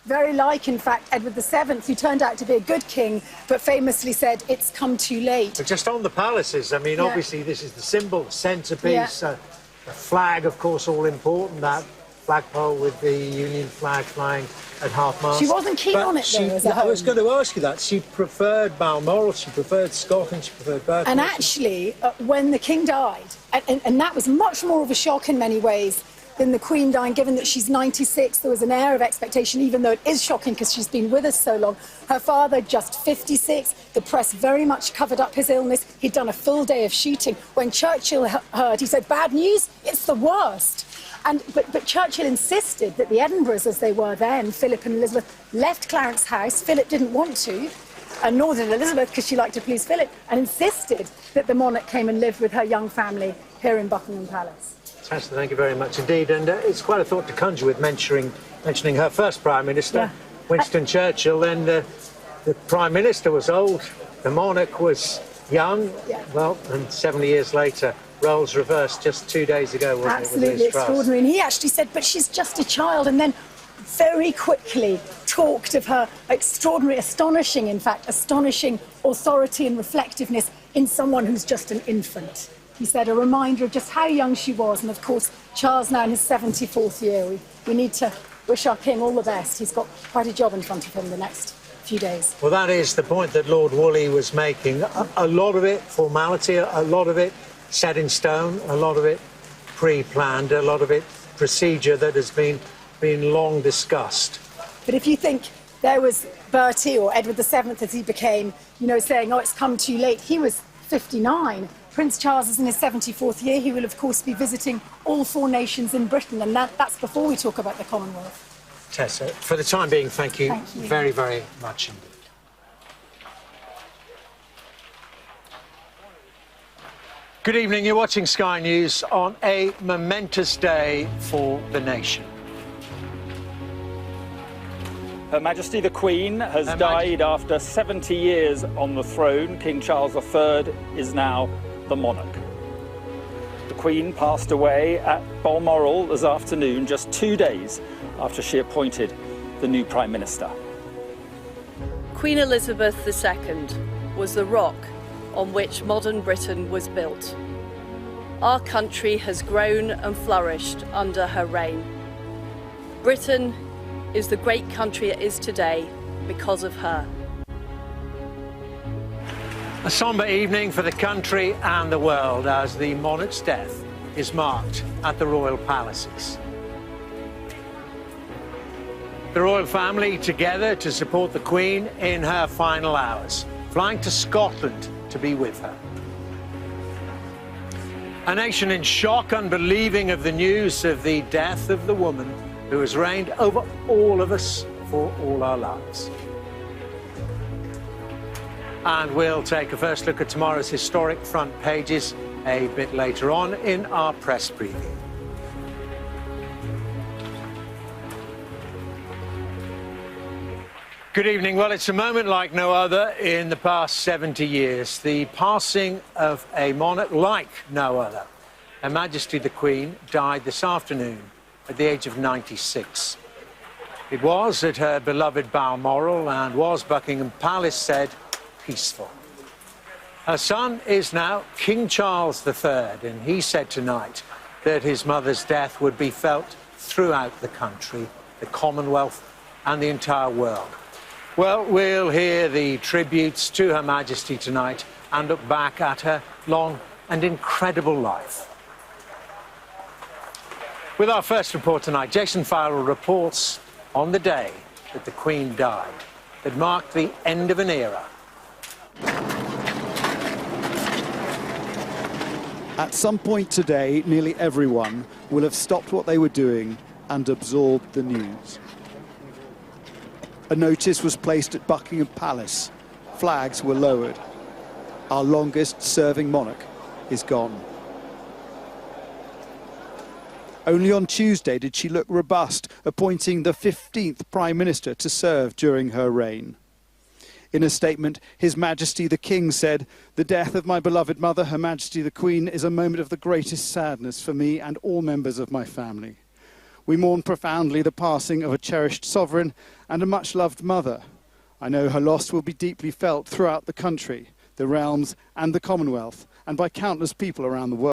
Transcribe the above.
very like, in fact, Edward VII, who turned out to be a good king, but famously said, it's come too late. But just on the palaces, I mean, obviously this is the symbol, the centrepiece, the flag, of course, all important, that flagpole with the Union flag flying at half-mast. She wasn't keen on it, though, as a home. I was going to ask you that. She preferred Balmoral, she preferred Scotland, she preferred Berkhamsted. And actually, when the king died, and that was much more of a shock in many ways than the Queen dying, given that she's 96, there was an air of expectation, even though it is shocking because she's been with us so long. Her father, just 56, the press very much covered up his illness. He'd done a full day of shooting. When Churchill heard, he said, bad news, it's the worst. But Churchill insisted that the Edinburghs, as they were then, Philip and Elizabeth, left Clarence House. Philip didn't want to, and nor did Elizabeth, because she liked to please Philip, and insisted that the monarch came and lived with her young family here in Buckingham Palace. Fantastic, thank you very much indeed. And it's quite a thought to conjure with mentioning her first Prime Minister, Winston Churchill. Then the Prime Minister was old, the monarch was young. Well, and 70 years later, roles reversed just 2 days ago, wasn't it? Absolutely extraordinary. And he actually said, but she's just a child, and then very quickly talked of her extraordinary, astonishing authority and reflectiveness in someone who's just an infant. He said, a reminder of just how young she was, and of course, Charles now in his 74th year. We need to wish our king all the best. He's got quite a job in front of him the next few days. Well, that is the point that Lord Woolley was making. A lot of it formality, a lot of it set in stone, a lot of it pre-planned, a lot of it procedure that has been long discussed. But if you think there was Bertie, or Edward VII as he became, saying, oh, it's come too late, he was 59. Prince Charles is in his 74th year. He will, of course, be visiting all 4 nations in Britain, and that's before we talk about the Commonwealth. Tessa, for the time being, thank you very, very much indeed. Good evening, you're watching Sky News on a momentous day for the nation. Her Majesty the Queen has died after 70 years on the throne. King Charles III is now the monarch. The Queen passed away at Balmoral this afternoon, just 2 days after she appointed the new Prime Minister. Queen Elizabeth II was the rock on which modern Britain was built. Our country has grown and flourished under her reign. Britain is the great country it is today because of her. A sombre evening for the country and the world as the monarch's death is marked at the royal palaces. The royal family together to support the Queen in her final hours, flying to Scotland to be with her. A nation in shock, unbelieving of the news of the death of the woman who has reigned over all of us for all our lives. And we'll take a first look at tomorrow's historic front pages a bit later on in our press preview. Good evening. Well, it's a moment like no other in the past 70 years. The passing of a monarch like no other. Her Majesty the Queen died this afternoon at the age of 96. It was at her beloved Balmoral and was, Buckingham Palace said, peaceful. Her son is now King Charles III, and he said tonight that his mother's death would be felt throughout the country, the Commonwealth and the entire world. Well, we'll hear the tributes to Her Majesty tonight and look back at her long and incredible life. With our first report tonight, Jason Farrell reports on the day that the Queen died, that marked the end of an era. At some point today, nearly everyone will have stopped what they were doing and absorbed the news. A notice was placed at Buckingham Palace. Flags were lowered. Our longest-serving monarch is gone. Only on Tuesday did she look robust, appointing the 15th Prime Minister to serve during her reign. In a statement, His Majesty the King said, "The death of my beloved mother, Her Majesty the Queen, is a moment of the greatest sadness for me and all members of my family. We mourn profoundly the passing of a cherished sovereign and a much-loved mother. I know her loss will be deeply felt throughout the country, the realms and the Commonwealth, and by countless people around the world.